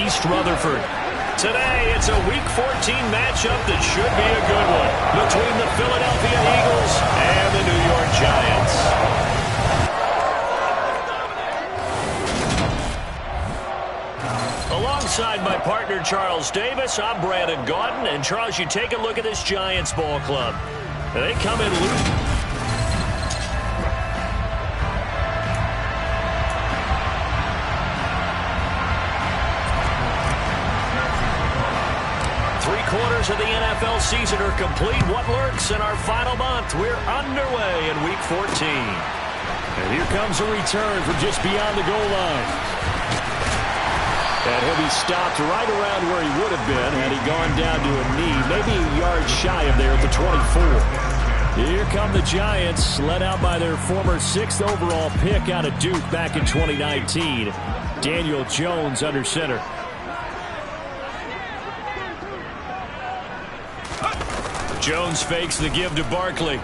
East Rutherford. Today, it's a Week 14 matchup that should be a good one between the Philadelphia Eagles and the New York Giants. Alongside my partner, Charles Davis, I'm Brandon Gaudin. And, Charles, you take a look at this Giants ball club. They come in loose. Three-quarters of the NFL season are complete. What lurks in our final month? We're underway in Week 14. And here comes a return from just beyond the goal line. And he'll be stopped right around where he would have been had he gone down to a knee, maybe a yard shy of there at the 24. Here come the Giants, led out by their former 6th overall pick out of Duke back in 2019. Daniel Jones under center. Jones fakes the give to Barkley.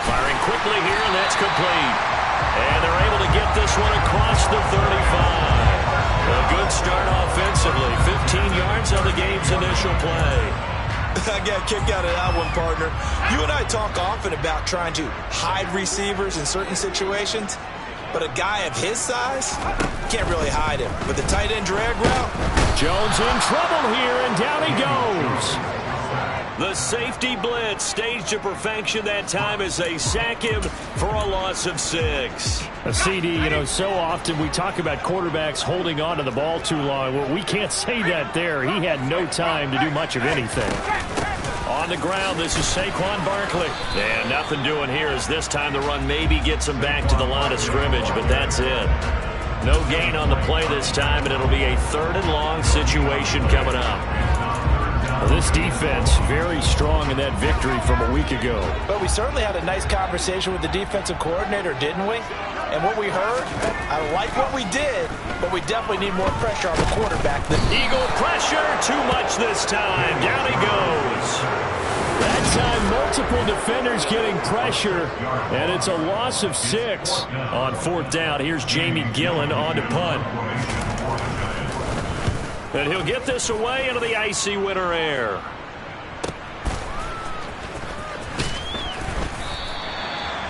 Firing quickly here, and that's complete. And they're able to get this one across the 35. A good start offensively. 15 yards on the game's initial play. I got a kick out of that one, partner. You and I talk often about trying to hide receivers in certain situations, but a guy of his size can't really hide him. But the tight end drag route. Jones in trouble here, and down he goes. The safety blitz staged to perfection that time as they sack him for a loss of 6. A CD, so often we talk about quarterbacks holding on to the ball too long. Well, we can't say that there. He had no time to do much of anything. On the ground, this is Saquon Barkley. And nothing doing here as this time the run maybe gets him back to the line of scrimmage, but that's it. No gain on the play this time, and it'll be a 3rd and long situation coming up. Well, this defense very strong in that victory from a week ago. But we certainly had a nice conversation with the defensive coordinator, didn't we? And what we heard, I like what we did, but we definitely need more pressure on the quarterback. Eagle pressure, too much this time. Down he goes. That time, multiple defenders getting pressure, and it's a loss of 6. On 4th down, here's Jamie Gillen on to punt. And he'll get this away into the icy winter air.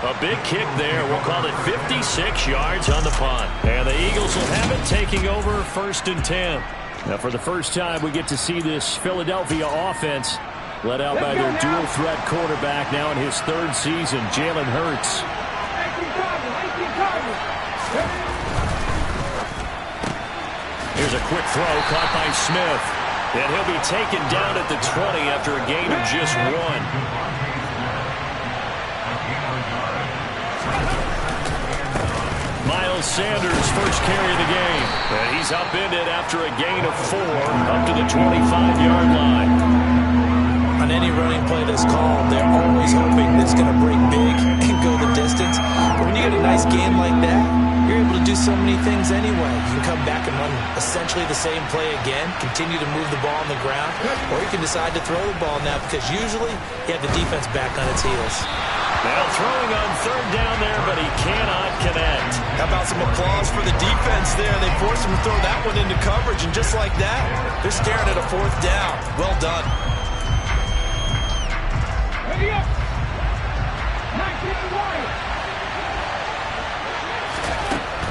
A big kick there. We'll call it 56 yards on the punt. And the Eagles will have it, taking over 1st and 10. Now, for the first time, we get to see this Philadelphia offense led out by their dual-threat quarterback now in his 3rd season, Jalen Hurts. Here's a quick throw caught by Smith. And he'll be taken down at the 20 after a gain of just 1. Miles Sanders, first carry of the game. And he's upended after a gain of 4 up to the 25-yard line. On any running play that's called, they're always hoping that it's going to break big and go the distance. But when you get a nice game like that, you're able to do so many things anyway. You can come back and run essentially the same play again, continue to move the ball on the ground, or you can decide to throw the ball now because usually you have the defense back on its heels. Now throwing on 3rd down there, but he cannot connect. How about some applause for the defense there? They forced him to throw that one into coverage, and just like that, they're staring at a 4th down. Well done. Ready up. 19 wide.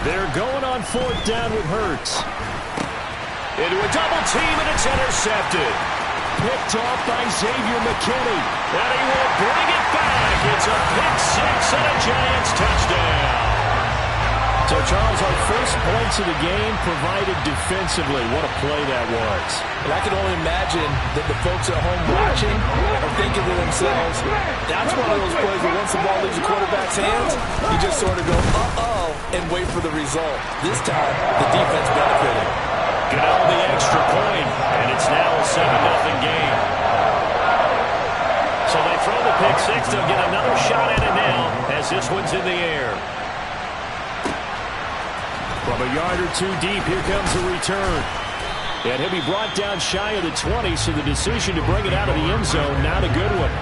They're going on 4th down with Hurts. Into a double team, and it's intercepted. Picked off by Xavier McKinney. And he will bring it back. It's a pick 6 and a Giants touchdown. So, Charles, our first points of the game provided defensively. What a play that was. And I can only imagine that the folks at home watching are thinking to themselves, that's one of those plays where once the ball leaves the quarterback's hands, you just sort of go, uh-oh, and wait for the result. This time, the defense benefited. Goodell the extra point, and it's now a 7-0 game. So they throw the pick 6. They'll get another shot at it now as this one's in the air. From a yard or 2 deep, here comes the return. And he'll be brought down shy of the 20, so the decision to bring it out of the end zone, not a good one.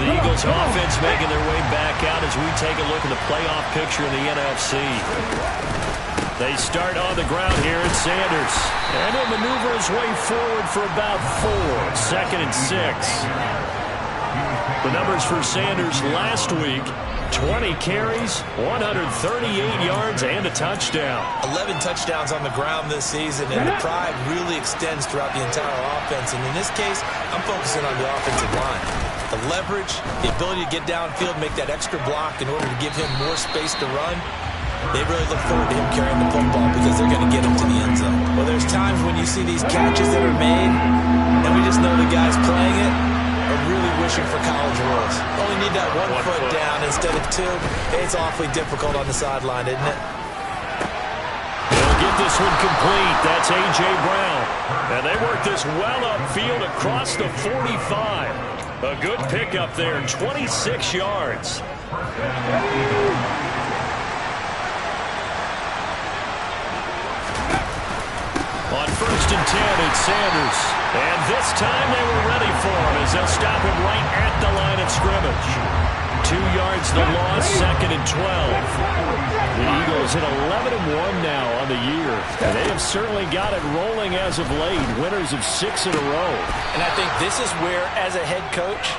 The Eagles offense making their way back out as we take a look at the playoff picture in the NFC. They start on the ground here at Sanders. And he'll maneuver his way forward for about 4. 2nd and 6. The numbers for Sanders last week: 20 carries, 138 yards, and a touchdown. 11 touchdowns on the ground this season, and the pride really extends throughout the entire offense. And in this case, I'm focusing on the offensive line. The leverage, the ability to get downfield, make that extra block in order to give him more space to run. They really look forward to him carrying the football because they're going to get him to the end zone. Well, there's times when you see these catches that are made, and we just know the guys playing it are really wishing for college rules. Only need that one foot down instead of 2. It's awfully difficult on the sideline, isn't it? They'll get this one complete. That's A.J. Brown. And they work this well upfield across the 45. A good pickup there, 26 yards. On 1st and 10, it's Sanders. And this time they were ready for him as they'll stop him right at the line of scrimmage. 2 yards the loss, 2nd and 12. The Eagles hit 11-1 now on the year. And they have certainly got it rolling as of late. Winners of 6 in a row. And I think this is where, as a head coach,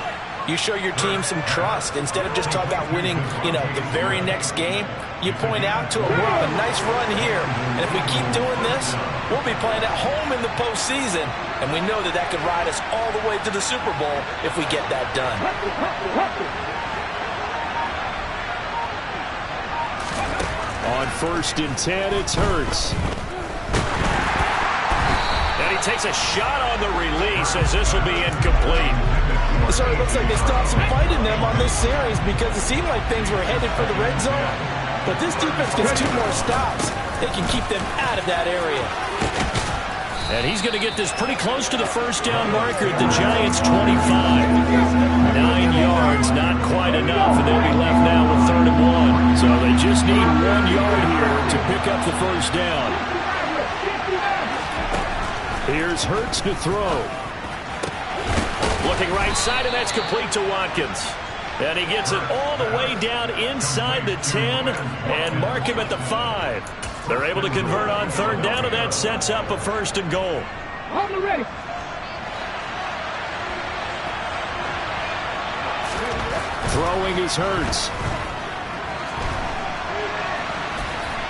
you show your team some trust. Instead of just talking about winning, the very next game, you point out to them, we're on a nice run here. And if we keep doing this, we'll be playing at home in the postseason. And we know that that could ride us all the way to the Super Bowl if we get that done. On 1st and 10, it's Hurts. And he takes a shot on the release as this will be incomplete. So it looks like they still have some fight in them on this series because it seemed like things were headed for the red zone. But this defense gets 2 more stops. They can keep them out of that area. And he's going to get this pretty close to the first down marker at the Giants' 25. 9 yards, not quite enough, and they'll be left now with 3rd and 1. So they just need 1 yard here to pick up the first down. Here's Hurts to throw. Looking right side, and that's complete to Watkins. And he gets it all the way down inside the 10 and mark him at the 5. They're able to convert on 3rd down, and that sets up a 1st and goal. Ready. Throwing is Hurts.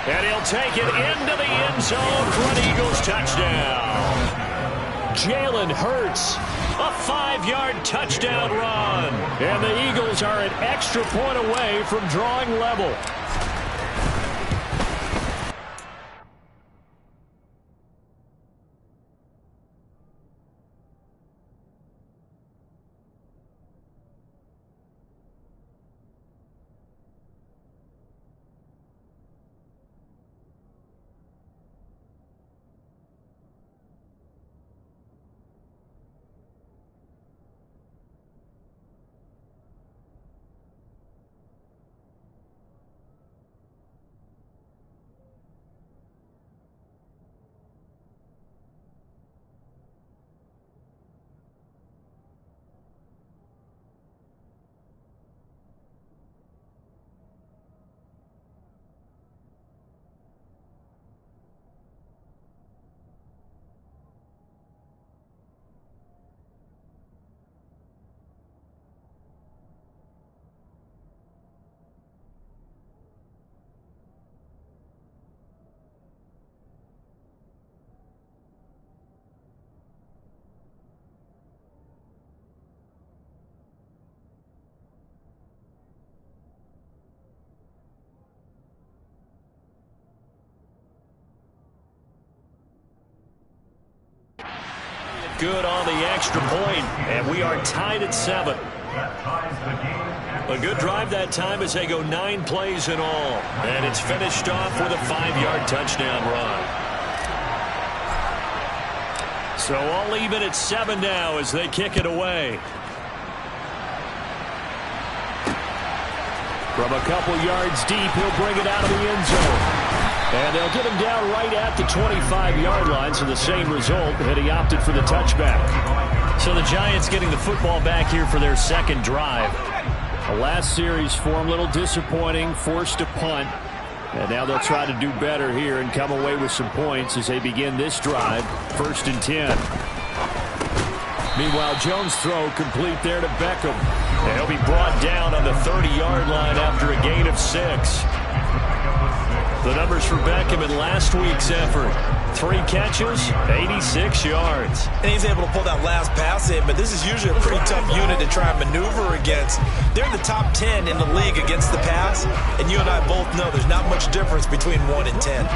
And he'll take it into the end zone for an Eagles touchdown. Jalen Hurts, a 5-yard touchdown run. And the Eagles are an extra point away from drawing level. Good on the extra point, and we are tied at 7. A good drive that time as they go 9 plays in all, and it's finished off with a 5-yard touchdown run. So all even at 7 now as they kick it away. From a couple yards deep, he'll bring it out of the end zone. And they'll get him down right at the 25-yard line, so the same result, and he opted for the touchback. So the Giants getting the football back here for their 2nd drive. The last series for him, a little disappointing, forced a punt. And now they'll try to do better here and come away with some points as they begin this drive. 1st and 10. Meanwhile, Jones' throw complete there to Beckham. And he'll be brought down on the 30-yard line after a gain of 6. The numbers for Beckham in last week's effort. 3 catches, 86 yards. And he's able to pull that last pass in, but this is usually a pretty tough unit to try and maneuver against. They're in the top 10 in the league against the pass, and you and I both know there's not much difference between 1 and 10.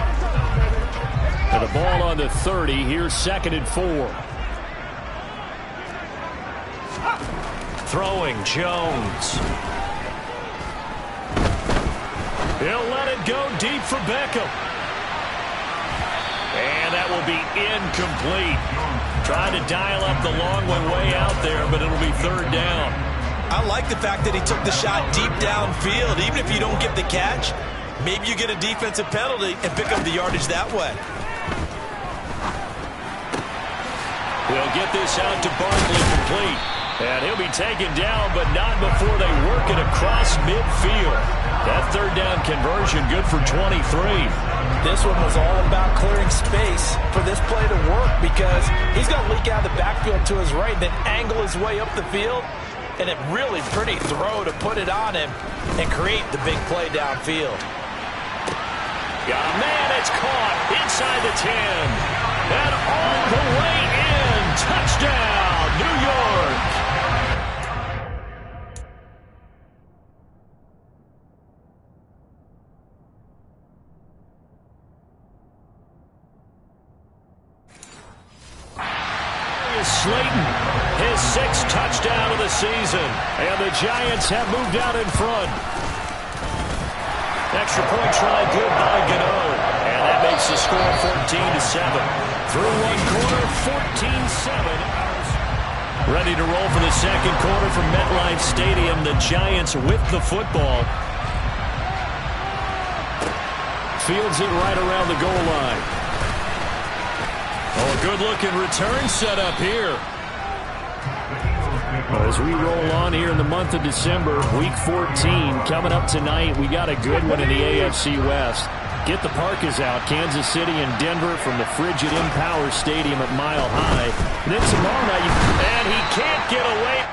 And the ball on the 30. Here's 2nd and 4. Throwing, Jones. He'll let it go deep for Beckham. And that will be incomplete. Trying to dial up the long one way out there, but it'll be 3rd down. I like the fact that he took the shot deep downfield. Even if you don't get the catch, maybe you get a defensive penalty and pick up the yardage that way. They'll get this out to Barkley complete. And he'll be taken down, but not before they work it across midfield. That 3rd down conversion good for 23. This one was all about clearing space for this play to work because he's going to leak out of the backfield to his right, then angle his way up the field, and a really pretty throw to put it on him and create the big play downfield. Yeah, man, it's caught inside the 10. And all the way in. Touchdown, New York. Slayton, his 6th touchdown of the season. And the Giants have moved out in front. Extra point try good by Gano. And that makes the score 14-7. Through 1 quarter, 14-7. Ready to roll for the 2nd quarter from MetLife Stadium. The Giants with the football. Fields it right around the goal line. Oh, a good-looking return set up here. As we roll on here in the month of December, Week 14, coming up tonight, we got a good one in the AFC West. Get the Parkas out, Kansas City and Denver from the frigid Empower Stadium at Mile High. And then tomorrow night, and he can't get away.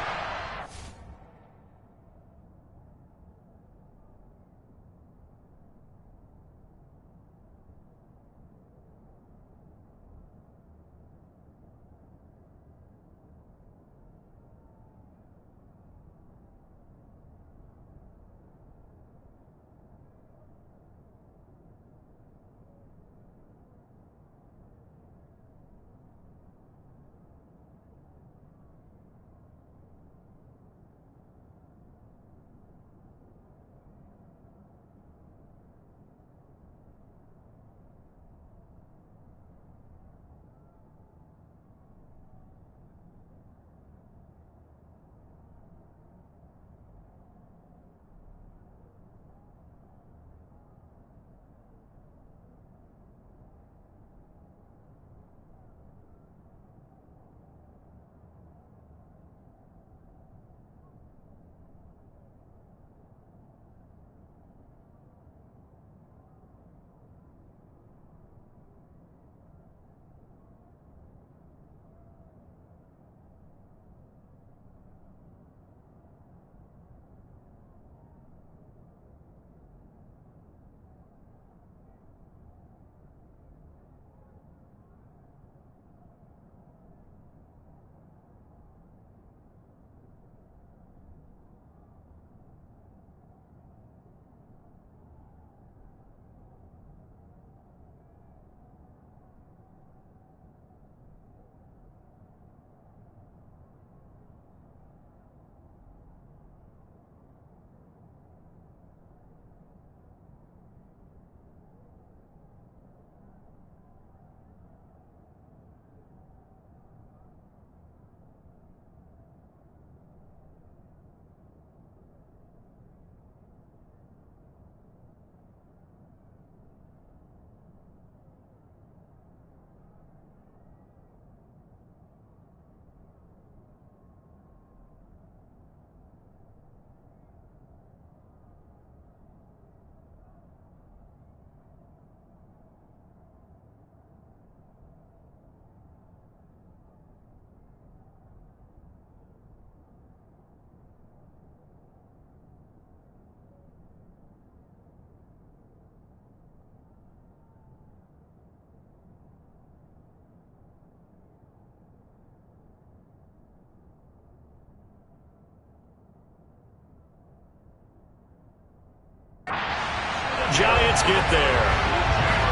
Giants get there.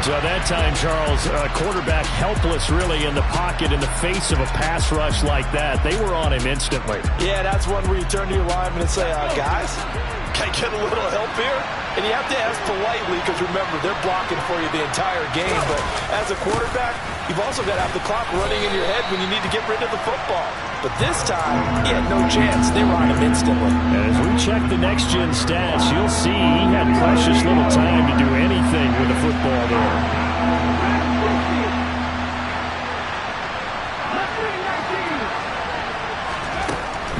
So that time, Charles, quarterback helpless really in the pocket in the face of a pass rush like that. They were on him instantly. Yeah, that's one where you turn to your lineman and say, guys, can I get a little help here? And you have to ask politely because, remember, they're blocking for you the entire game. But as a quarterback, you've also got to have the clock running in your head when you need to get rid of the football. But this time, he had no chance. They were on him instantly. As we check the next-gen stats, you'll see he had precious little time to do anything with the football there.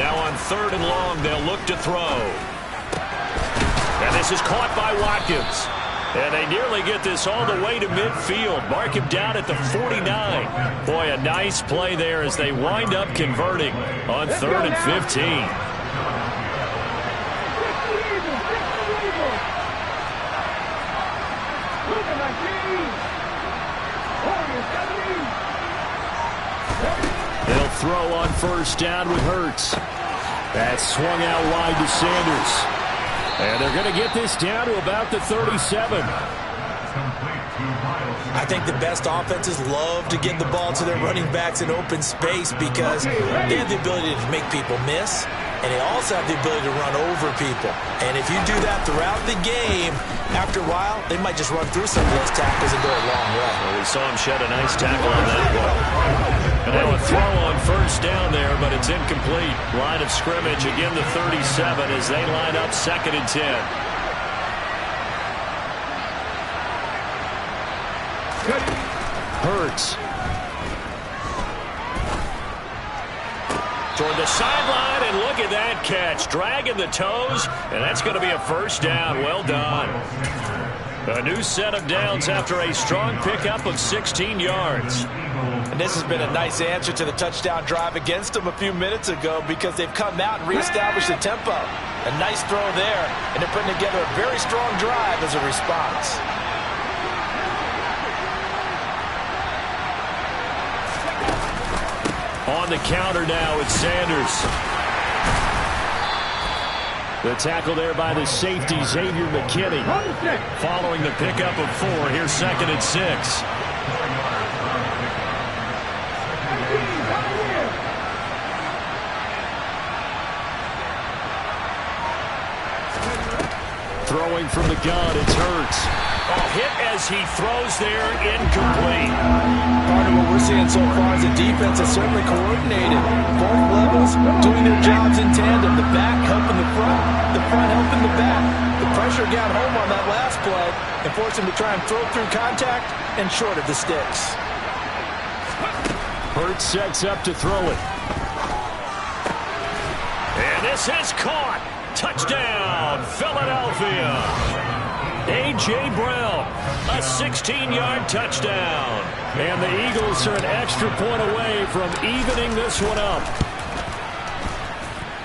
Now on 3rd and long, they'll look to throw. And this is caught by Watkins. And they nearly get this all the way to midfield. Mark him down at the 49. Boy, a nice play there as they wind up converting on 3rd and 15. They'll throw on 1st down with Hurts. That's swung out wide to Sanders. And they're going to get this down to about the 37. I think the best offenses love to get the ball to their running backs in open space because they have the ability to make people miss, and they also have the ability to run over people. And if you do that throughout the game, after a while, they might just run through some of those tackles and go a long way. Well, we saw him shed a nice tackle on that one. And now a throw on 1st down there, but it's incomplete. Line of scrimmage, again the 37 as they line up 2nd and 10. Hurts. Toward the sideline, and look at that catch. Dragging the toes, and that's going to be a 1st down. Well done. A new set of downs after a strong pickup of 16 yards. And this has been a nice answer to the touchdown drive against them a few minutes ago because they've come out and reestablished the tempo. A nice throw there, and they're putting together a very strong drive as a response. On the counter now, it's Sanders. The tackle there by the safety, Xavier McKinney. Following the pickup of 4, here's 2nd and 6. Throwing from the gun, it's Hurts. Oh, hit as he throws there, incomplete. Part of what we're seeing so far is the defense is certainly coordinated. Both levels doing their jobs in tandem. The back helping the front helping the back. The pressure got home on that last play and forced him to try and throw through contact and short of the sticks. Hurts sets up to throw it. And this is caught. Touchdown, Philadelphia. A.J. Brown, a 16-yard touchdown. And the Eagles are an extra point away from evening this one up.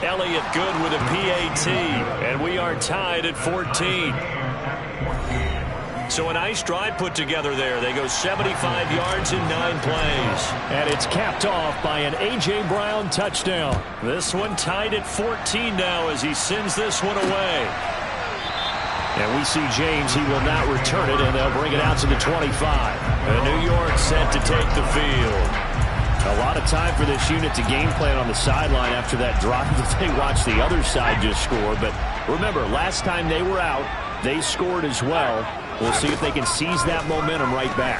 Elliott good with a PAT, and we are tied at 14. So a nice drive put together there. They go 75 yards in 9 plays. And it's capped off by an A.J. Brown touchdown. This one tied at 14 now as he sends this one away. And we see James, he will not return it, and they'll bring it out to the 25. And New York set to take the field. A lot of time for this unit to game plan on the sideline after that drive that they watched the other side just score. But remember, last time they were out, they scored as well. We'll see if they can seize that momentum right back.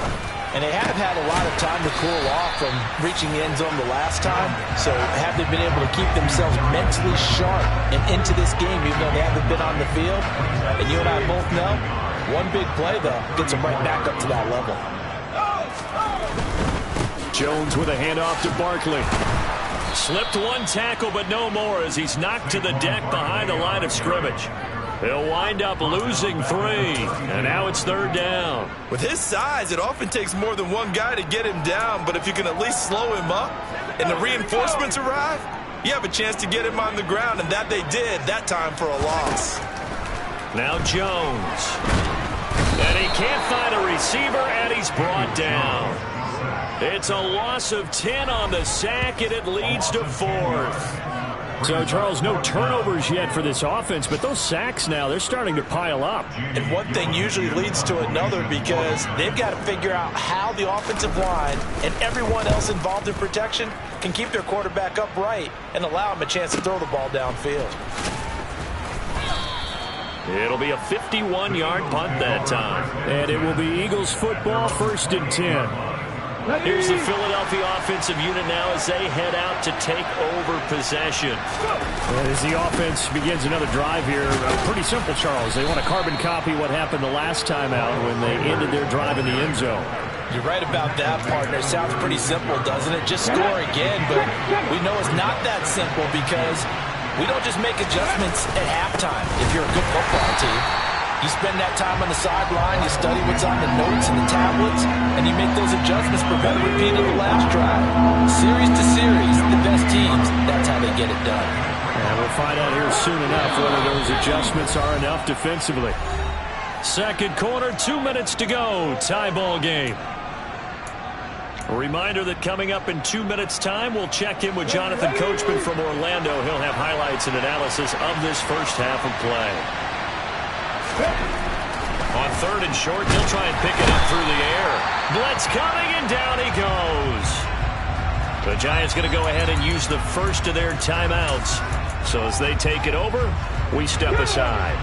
And they have had a lot of time to cool off from reaching the end zone the last time. So have they been able to keep themselves mentally sharp and into this game, even though they haven't been on the field? And you and I both know, one big play, though, gets them right back up to that level. Jones with a handoff to Barkley. Slipped one tackle, but no more as he's knocked to the deck behind the line of scrimmage. They'll wind up losing 3, and now it's 3rd down. With his size, it often takes more than one guy to get him down, but if you can at least slow him up and the reinforcements arrive, you have a chance to get him on the ground, and that they did that time for a loss. Now Jones. And he can't find a receiver, and he's brought down. It's a loss of 10 on the sack, and it leads to 4th. So, Charles, no turnovers yet for this offense, but those sacks now, they're starting to pile up. And one thing usually leads to another because they've got to figure out how the offensive line and everyone else involved in protection can keep their quarterback upright and allow him a chance to throw the ball downfield. It'll be a 51-yard punt that time. And it will be Eagles football, 1st and 10. Here's the Philadelphia offensive unit now as they head out to take over possession. And as the offense begins another drive here, pretty simple, Charles. They want to carbon copy what happened the last time out when they ended their drive in the end zone. You're right about that, partner. It sounds pretty simple, doesn't it? Just score again, but we know it's not that simple because we don't just make adjustments at halftime if you're a good football team. You spend that time on the sideline, you study what's on the notes and the tablets, and you make those adjustments prevent a repeat of the last drive. Series to series, the best teams, that's how they get it done. And we'll find out here soon enough whether those adjustments are enough defensively. Second quarter, 2 minutes to go. Tie ball game. A reminder that coming up in 2 minutes' time, we'll check in with Jonathan Coachman from Orlando. He'll have highlights and analysis of this first half of play. On 3rd and short, he'll try and pick it up through the air. Blitz coming, and down he goes. The Giants going to go ahead and use the first of their timeouts. So as they take it over, we step aside.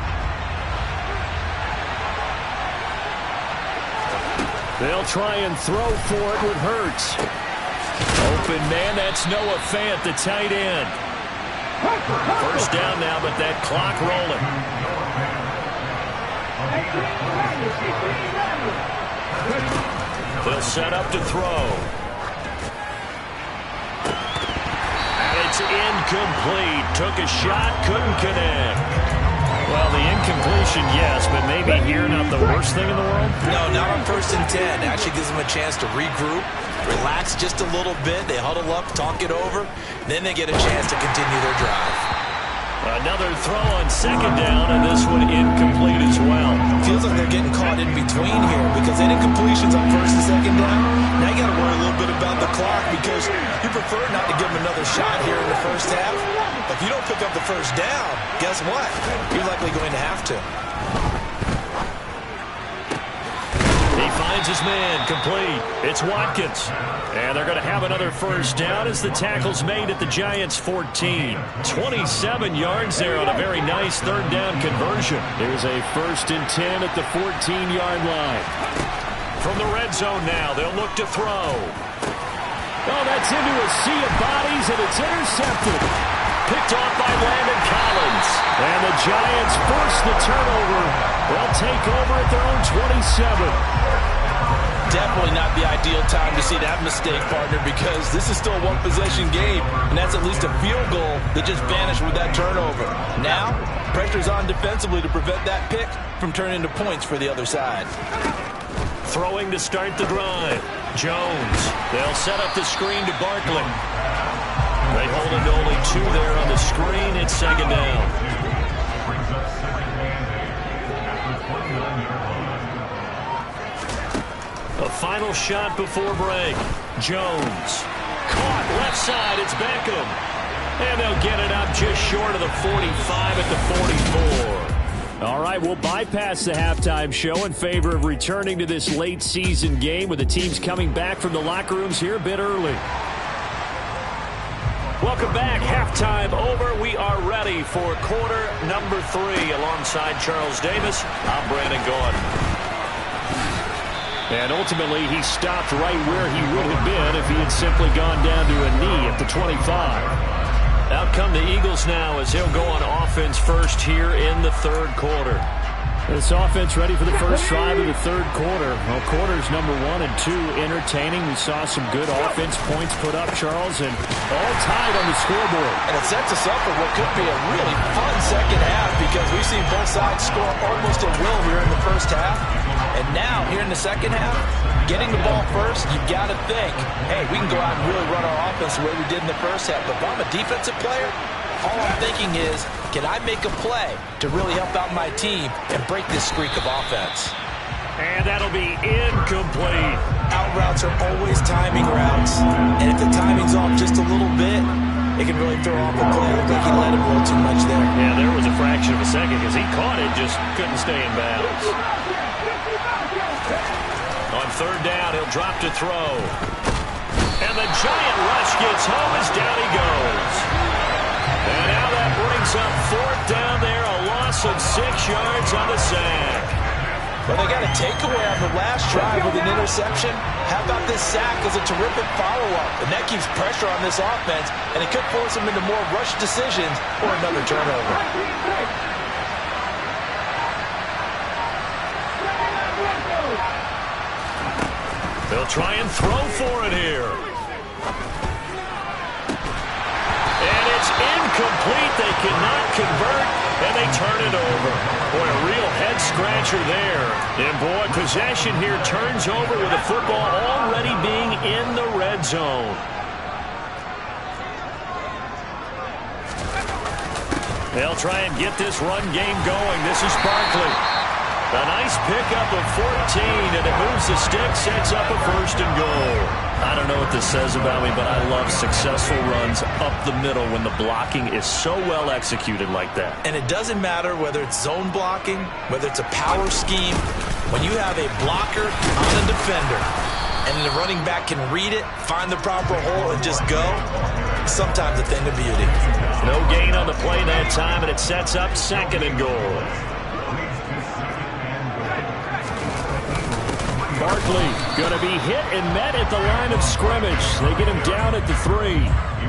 They'll try and throw for it with Hurts. Open man, that's Noah Fant, the tight end. First down now, but that clock rolling. They'll set up to throw. And it's incomplete. Took a shot, couldn't connect. Well, the incompletion, yes, but maybe here not the worst thing in the world? No, not on 1st and 10. It actually gives them a chance to regroup, relax just a little bit. They huddle up, talk it over. Then they get a chance to continue their drive. Another throw on 2nd down, and this one incomplete as well. Feels like they're getting caught in between here because any completions on 1st and 2nd down, now you got to worry a little bit about the clock because you prefer not to give them another shot here in the first half. If you don't pick up the first down, guess what? You're likely going to have to. He finds his man, complete. It's Watkins. And they're going to have another first down as the tackle's made at the Giants' 14. 27 yards there on a very nice 3rd down conversion. There's a 1st and 10 at the 14-yard line. From the red zone now, they'll look to throw. Oh, that's into a sea of bodies, and it's intercepted. Picked off by Landon Collins. And the Giants force the turnover. They'll take over at their own 27. Definitely not the ideal time to see that mistake, partner, because this is still a one-possession game, and that's at least a field goal that just vanished with that turnover. Now, pressure's on defensively to prevent that pick from turning into points for the other side. Throwing to start the drive. Jones. They'll set up the screen to Barkley. They hold him to only 2 there on the screen. It's 2nd down. A final shot before break. Jones. Caught left side. It's Beckham. And they'll get it up just short of the 45 at the 44. All right, we'll bypass the halftime show in favor of returning to this late season game with the teams coming back from the locker rooms here a bit early. Welcome back. Halftime over. We are ready for quarter number 3. Alongside Charles Davis, I'm Brandon Gaudin. And ultimately, he stopped right where he would have been if he had simply gone down to a knee at the 25. Out come the Eagles now as he'll go on offense first here in the 3rd quarter. This offense ready for the first drive of the 3rd quarter. Well, quarters number 1 and 2 entertaining. We saw some good offense points put up, Charles, and all tied on the scoreboard. And it sets us up for what could be a really fun second half because we've seen both sides score almost at will here in the first half. And now, here in the second half, getting the ball first, you've got to think, hey, we can go out and really run our offense the way we did in the first half. But if I'm a defensive player, all I'm thinking is, can I make a play to really help out my team and break this streak of offense? And that'll be incomplete. Out routes are always timing routes. And if the timing's off just a little bit, it can really throw off the play. Looked like he let him a little too much there. Yeah, there was a fraction of a second because he caught it, just couldn't stay in bounds. On third down, he'll drop to throw. And the giant rush gets home as down he goes. And now that brings up fourth down there, a loss of 6 yards on the sack. Well, they got a takeaway on the last drive with an interception. How about this sack as a terrific follow-up? And that keeps pressure on this offense, and it could force them into more rush decisions or another turnover. They'll try and throw for it here. And it's incomplete. They cannot convert, and they turn it over. Boy, a real head-scratcher there. And, boy, possession here turns over with the football already being in the red zone. They'll try and get this run game going. This is Barkley. A nice pickup of 14, and it moves the stick, sets up a first and goal. I don't know what this says about me, but I love successful runs up the middle when the blocking is so well executed like that. And it doesn't matter whether it's zone blocking, whether it's a power scheme. When you have a blocker on a defender, and the running back can read it, find the proper hole, and just go, sometimes a thing of beauty. No gain on the play that time, and it sets up second and goal. Barkley going to be hit and met at the line of scrimmage. They get him down at the 3.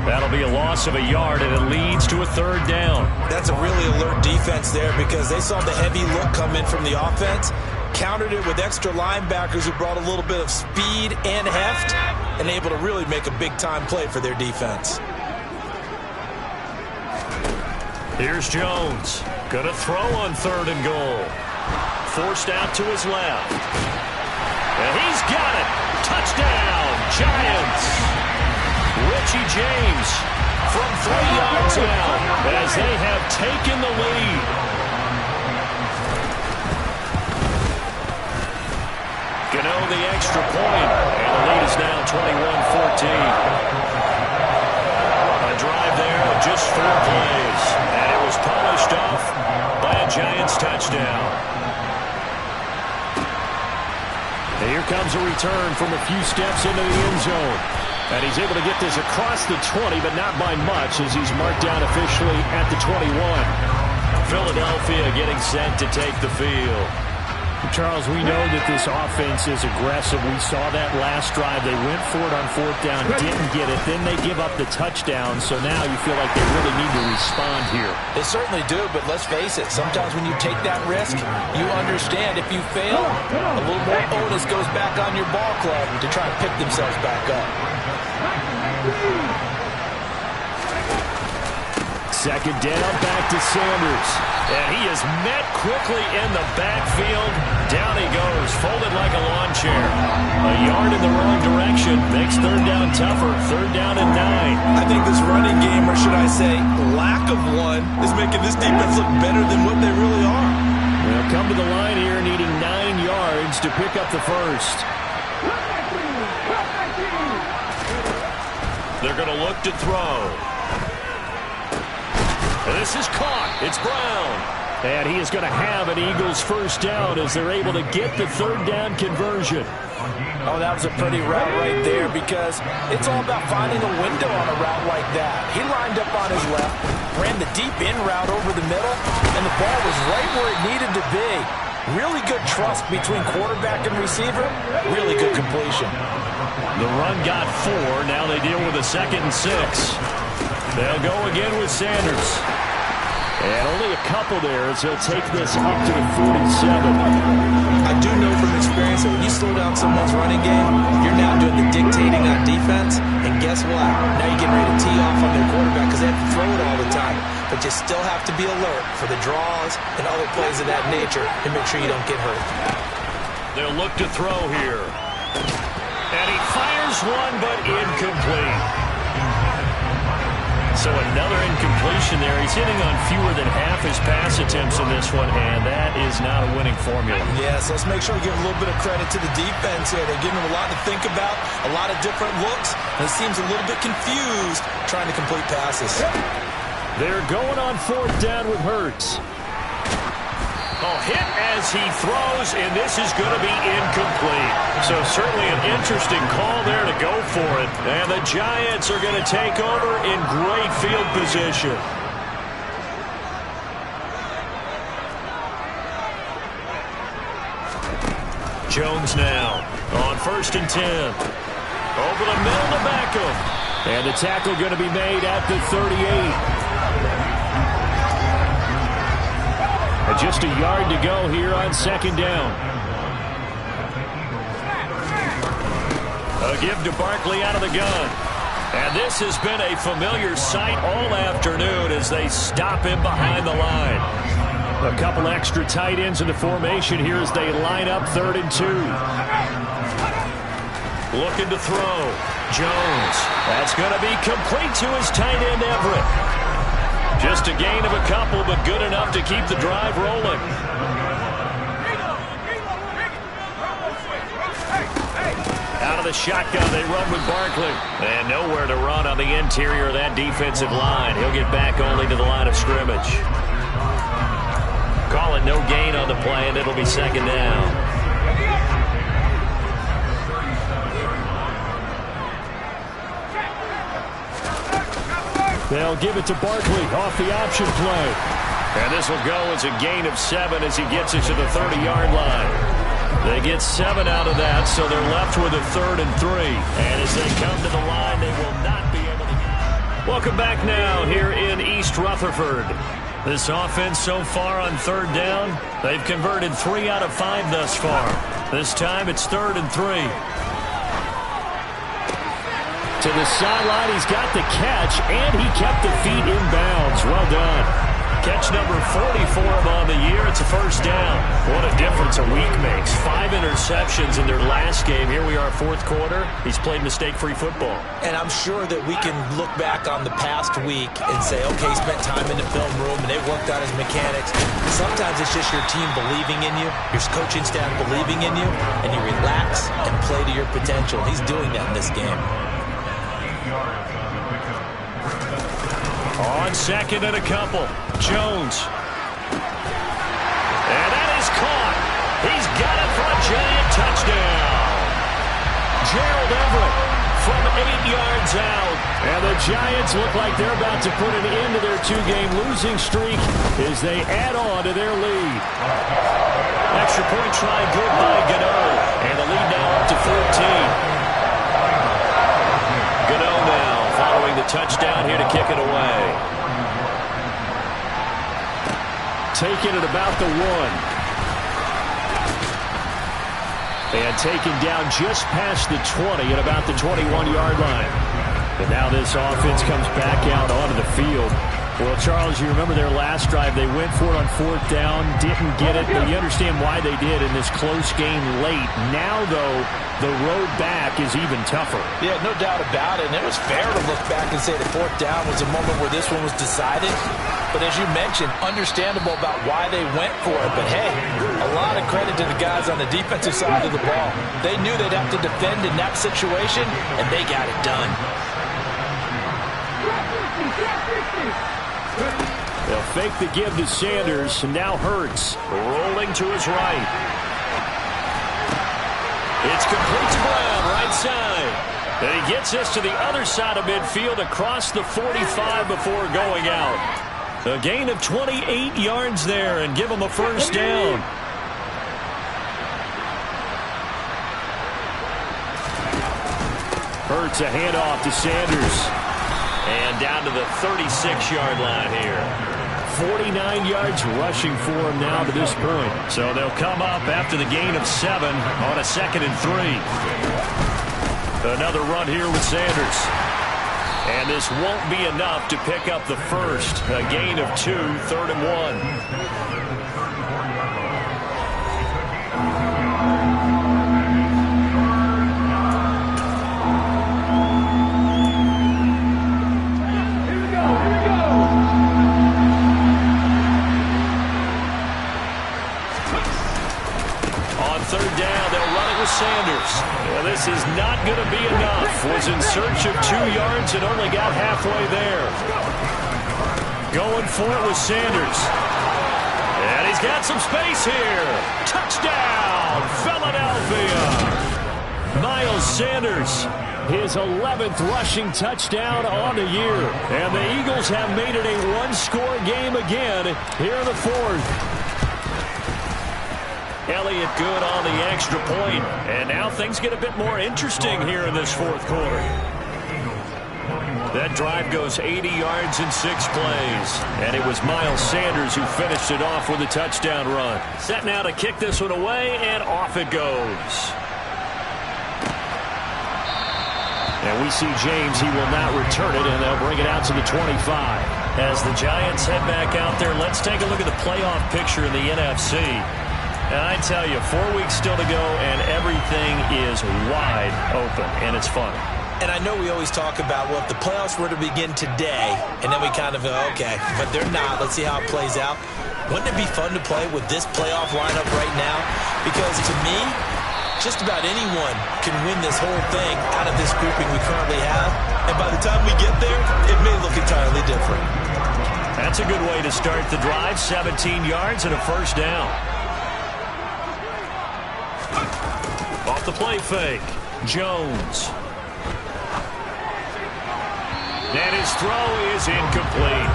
That'll be a loss of a yard, and it leads to a third down. That's a really alert defense there because they saw the heavy look come in from the offense, countered it with extra linebackers who brought a little bit of speed and heft, and able to really make a big-time play for their defense. Here's Jones. Going to throw on third and goal. Forced out to his left. And he's got it. Touchdown, Giants. Richie James from 3 yards out as they have taken the lead. Gano the extra point, and the lead is now 21-14. A drive there of just 4 plays, and it was polished off by a Giants touchdown. Here comes a return from a few steps into the end zone. And he's able to get this across the 20, but not by much as he's marked down officially at the 21. Philadelphia getting set to take the field. Charles, we know that this offense is aggressive. We saw that last drive. They went for it on fourth down, didn't get it. Then they give up the touchdown. So now you feel like they really need to respond here. They certainly do, but let's face it. Sometimes when you take that risk, you understand if you fail, a little more onus goes back on your ball club to try and pick themselves back up. Second down, back to Sanders. And he is met quickly in the backfield. Down he goes, folded like a lawn chair. A yard in the wrong direction makes third down tougher. Third down and 9. I think this running game, or should I say lack of one, is making this defense look better than what they really are. They'll come to the line here needing 9 yards to pick up the first. They're going to look to throw. This is caught. It's Brown. And he is going to have an Eagles first down as they're able to get the third down conversion. Oh, that was a pretty route right there because it's all about finding a window on a route like that. He lined up on his left, ran the deep in route over the middle, and the ball was right where it needed to be. Really good trust between quarterback and receiver. Really good completion. The run got 4. Now they deal with a 2nd and 6. They'll go again with Sanders. And only a couple there as he'll take this up to the 47. I do know from experience that when you slow down someone's running game, you're now doing the dictating on defense. And guess what? Now you're getting ready to tee off on their quarterback because they have to throw it all the time. But you still have to be alert for the draws and other plays of that nature to make sure you don't get hurt. They'll look to throw here. And he fires one, but incomplete. So another incompletion there. He's hitting on fewer than half his pass attempts in this one, and that is not a winning formula. Yes, let's make sure we give a little bit of credit to the defense here. They're giving him a lot to think about, a lot of different looks, and he seems a little bit confused trying to complete passes. They're going on 4th down with Hurts. Hit as he throws, and this is going to be incomplete. So certainly an interesting call there to go for it. And the Giants are going to take over in great field position. Jones now on 1st and 10. Over the middle to Beckham. And the tackle going to be made at the 38. Just a yard to go here on 2nd down. A give to Barkley out of the gun. And this has been a familiar sight all afternoon as they stop him behind the line. A couple extra tight ends in the formation here as they line up 3rd and 2. Looking to throw. Jones. That's going to be complete to his tight end Everett. Just a gain of a couple, but good enough to keep the drive rolling. Out of the shotgun, they run with Barkley. And nowhere to run on the interior of that defensive line. He'll get back only to the line of scrimmage. Call it no gain on the play, and it'll be 2nd down. They'll give it to Barkley off the option play. And this will go as a gain of 7 as he gets it to the 30-yard line. They get 7 out of that, so they're left with a 3rd and 3. And as they come to the line, they will not be able to get. Welcome back now here in East Rutherford. This offense so far on 3rd down, they've converted 3 out of 5 thus far. This time it's 3rd and 3. To the sideline, he's got the catch, and he kept the feet in bounds. Well done. Catch number 40 for him on the year. It's a 1st down. What a difference a week makes. 5 interceptions in their last game. Here we are, 4th quarter. He's played mistake-free football. And I'm sure that we can look back on the past week and say, okay, he spent time in the film room, and they worked on his mechanics. Sometimes it's just your team believing in you, your coaching staff believing in you, and you relax and play to your potential. He's doing that in this game. On 2nd and a couple, Jones. And that is caught. He's got it for a giant touchdown. Gerald Everett from 8 yards out. And the Giants look like they're about to put an end to their 2-game losing streak as they add on to their lead. Extra point try good by Gano. And the lead now up to 14. Gano now following the touchdown here to kick it away. Taken at about the 1. And taken down just past the 20 at about the 21-yard line. And now this offense comes back out onto the field. Well, Charles, you remember their last drive. They went for it on 4th down, didn't get it, but you understand why they did in this close game late. Now, though, the road back is even tougher. Yeah, no doubt about it. And it was fair to look back and say the 4th down was a moment where this one was decided. But as you mentioned, understandable about why they went for it. But, hey, a lot of credit to the guys on the defensive side of the ball. They knew they'd have to defend in that situation, and they got it done. They'll fake the give to Sanders, and now Hurts rolling to his right. It's complete to Brown, right side. And he gets us to the other side of midfield across the 45 before going out. A gain of 28 yards there and give him a 1st down. Hurts a handoff to Sanders. And down to the 36-yard line here. 49 yards rushing for him now to this point. So they'll come up after the gain of 7 on a 2nd and 3. Another run here with Sanders. And this won't be enough to pick up the first. A gain of 2, 3rd and 1. third down. They'll run it with Sanders. Well, this is not going to be enough. Was in search of 2 yards and only got halfway there. Going for it with Sanders. And he's got some space here. Touchdown, Philadelphia. Miles Sanders, his 11th rushing touchdown on the year. And the Eagles have made it a one-score game again here in the fourth. Elliott good on the extra point. And now things get a bit more interesting here in this fourth quarter. That drive goes 80 yards in 6 plays. And it was Miles Sanders who finished it off with a touchdown run. Set now to kick this one away, and off it goes. And we see James. He will not return it, and they'll bring it out to the 25. As the Giants head back out there, let's take a look at the playoff picture in the NFC. And I tell you, 4 weeks still to go, and everything is wide open, and it's fun. And I know we always talk about, well, if the playoffs were to begin today, and then we kind of go, okay, but they're not. Let's see how it plays out. Wouldn't it be fun to play with this playoff lineup right now? Because to me, just about anyone can win this whole thing out of this grouping we currently have. And by the time we get there, it may look entirely different. That's a good way to start the drive. 17 yards and a first down. Off the play fake, Jones. And his throw is incomplete.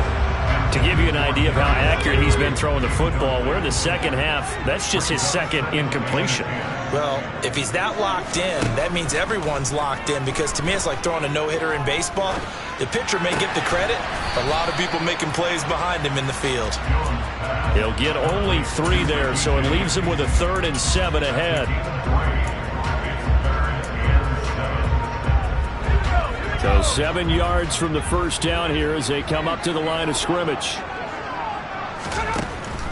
To give you an idea of how accurate he's been throwing the football, we're in the second half. That's just his second incompletion. Well, if he's that locked in, that means everyone's locked in, because to me it's like throwing a no-hitter in baseball. The pitcher may get the credit, but a lot of people making plays behind him in the field. He'll get only 3 there, so it leaves him with a 3rd and 7 ahead. So 7 yards from the first down here as they come up to the line of scrimmage.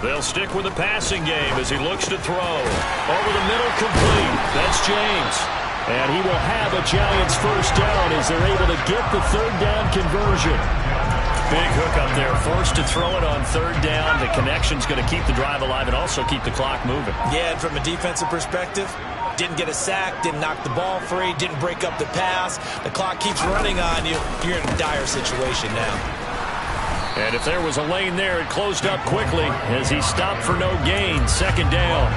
They'll stick with the passing game as he looks to throw. Over the middle, complete. That's James. And he will have a Giants first down as they're able to get the 3rd down conversion. Big hook up there, forced to throw it on 3rd down. The connection's going to keep the drive alive and also keep the clock moving. Yeah, and from a defensive perspective, didn't get a sack, didn't knock the ball free, didn't break up the pass. The clock keeps running on you. You're in a dire situation now. And if there was a lane there, it closed up quickly as he stopped for no gain. 2nd down.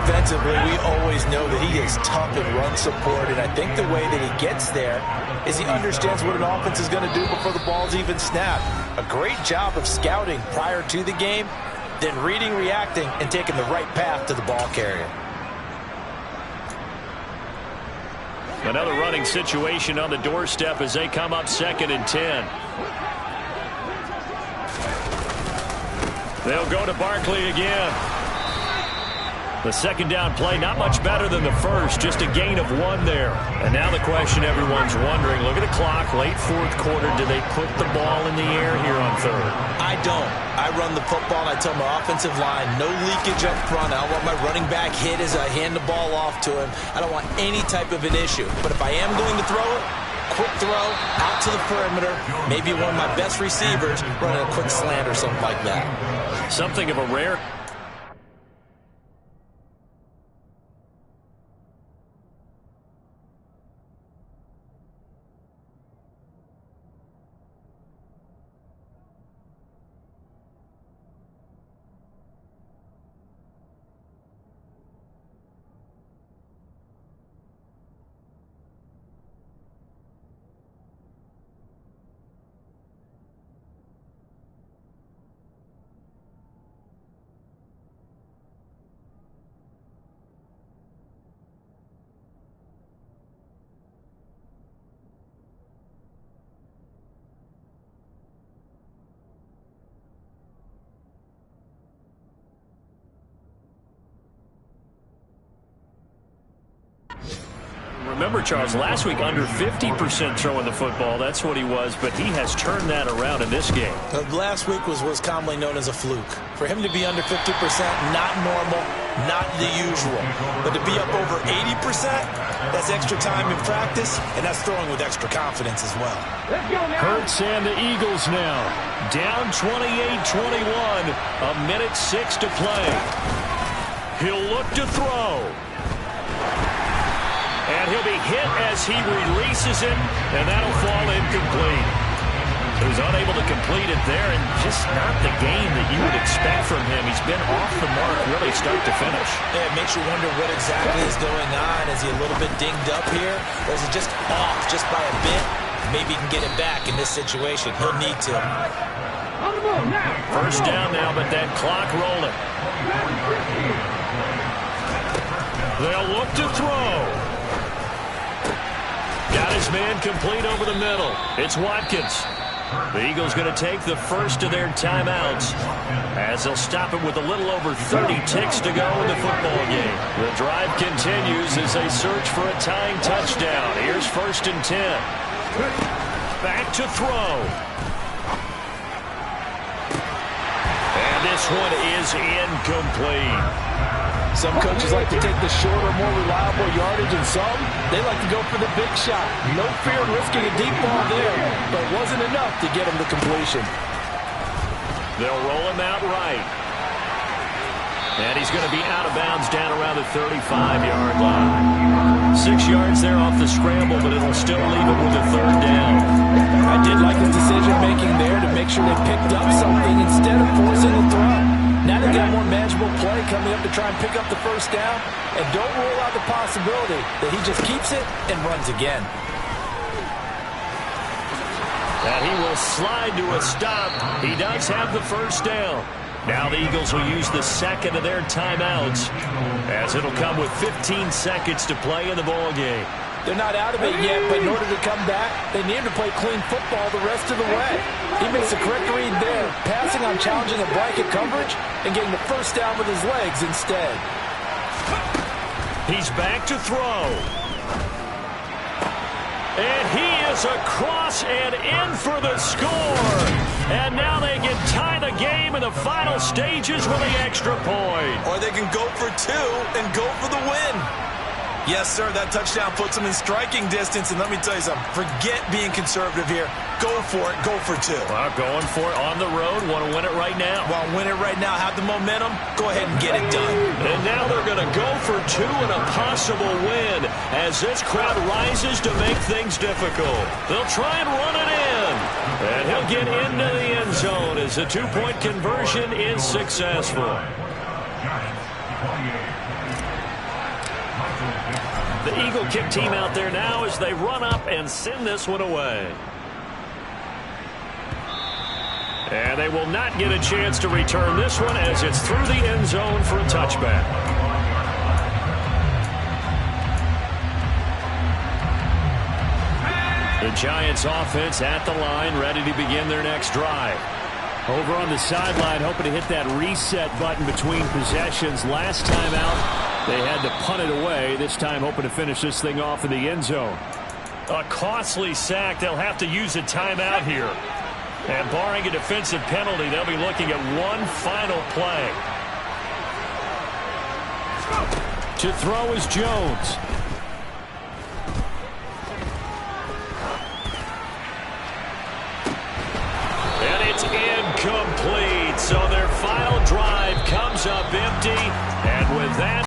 Defensively, we always know that he is tough in run support, and I think the way that he gets there is he understands what an offense is going to do before the ball's even snapped. A great job of scouting prior to the game, then reading, reacting, and taking the right path to the ball carrier. Another running situation on the doorstep as they come up 2nd and 10. They'll go to Barkley again. The 2nd down play, not much better than the first, just a gain of 1 there. And now the question everyone's wondering, look at the clock, late 4th quarter, do they put the ball in the air here on 3rd? I don't. I run the football, and I tell my offensive line, no leakage up front. I don't want my running back hit as I hand the ball off to him. I don't want any type of an issue. But if I am going to throw it, quick throw, out to the perimeter, maybe one of my best receivers running a quick slant or something like that. Something of a rare... Remember, Charles, last week under 50% throwing the football. That's what he was, but he has turned that around in this game. Last week was commonly known as a fluke. For him to be under 50%, not normal, not the usual. But to be up over 80%, that's extra time in practice, and that's throwing with extra confidence as well. Hurts and the Eagles now. Down 28-21, 1:06 to play. He'll look to throw. And he'll be hit as he releases it, and that'll fall incomplete. He was unable to complete it there, and just not the game that you would expect from him. He's been off the mark really start to finish. Yeah, it makes you wonder what exactly is going on. Is he a little bit dinged up here, or is it just off just by a bit? Maybe he can get it back in this situation. He'll need to. First down now, but that clock rolling. They'll look to throw. Got his man complete over the middle. It's Watkins. The Eagles going to take the first of their timeouts as they'll stop it with a little over 30 ticks to go in the football game. The drive continues as they search for a tying touchdown. Here's 1st and 10. Back to throw. And this one is incomplete. Some coaches like to take the shorter, more reliable yardage, and some, they like to go for the big shot. No fear in risking a deep ball there, but it wasn't enough to get him to completion. They'll roll him out right. And he's going to be out of bounds down around the 35-yard line. 6 yards there off the scramble, but it'll still leave it with a 3rd down. I did like his decision-making there to make sure they picked up something instead of forcing a throw. Now they got more manageable play coming up to try and pick up the 1st down. And don't rule out the possibility that he just keeps it and runs again. And he will slide to a stop. He does have the 1st down. Now the Eagles will use the 2nd of their timeouts as it'll come with 15 seconds to play in the ball game. They're not out of it yet, but in order to come back, they need to play clean football the rest of the way. He makes the correct read there, passing on challenging a blanket coverage and getting the 1st down with his legs instead. He's back to throw. And he is across and in for the score. And now they can tie the game in the final stages with the extra point. Or they can go for 2 and go for the win. Yes, sir, that touchdown puts them in striking distance. And let me tell you something, forget being conservative here. Go for it, go for 2. Well, going for it on the road, want to win it right now. Want to win it right now, have the momentum, go ahead and get it done. And now they're going to go for 2 and a possible win as this crowd rises to make things difficult. They'll try and run it in. And he'll get into the end zone as the 2-point conversion is successful. The Eagle kick team out there now as they run up and send this one away. And they will not get a chance to return this one as it's through the end zone for a touchback. The Giants offense at the line, ready to begin their next drive. Over on the sideline, hoping to hit that reset button between possessions. Last time out, they had to punt it away. This time hoping to finish this thing off in the end zone. A costly sack. They'll have to use a timeout here. And barring a defensive penalty, they'll be looking at one final play. To throw is Jones. And it's incomplete. So their final drive comes up empty. And with that,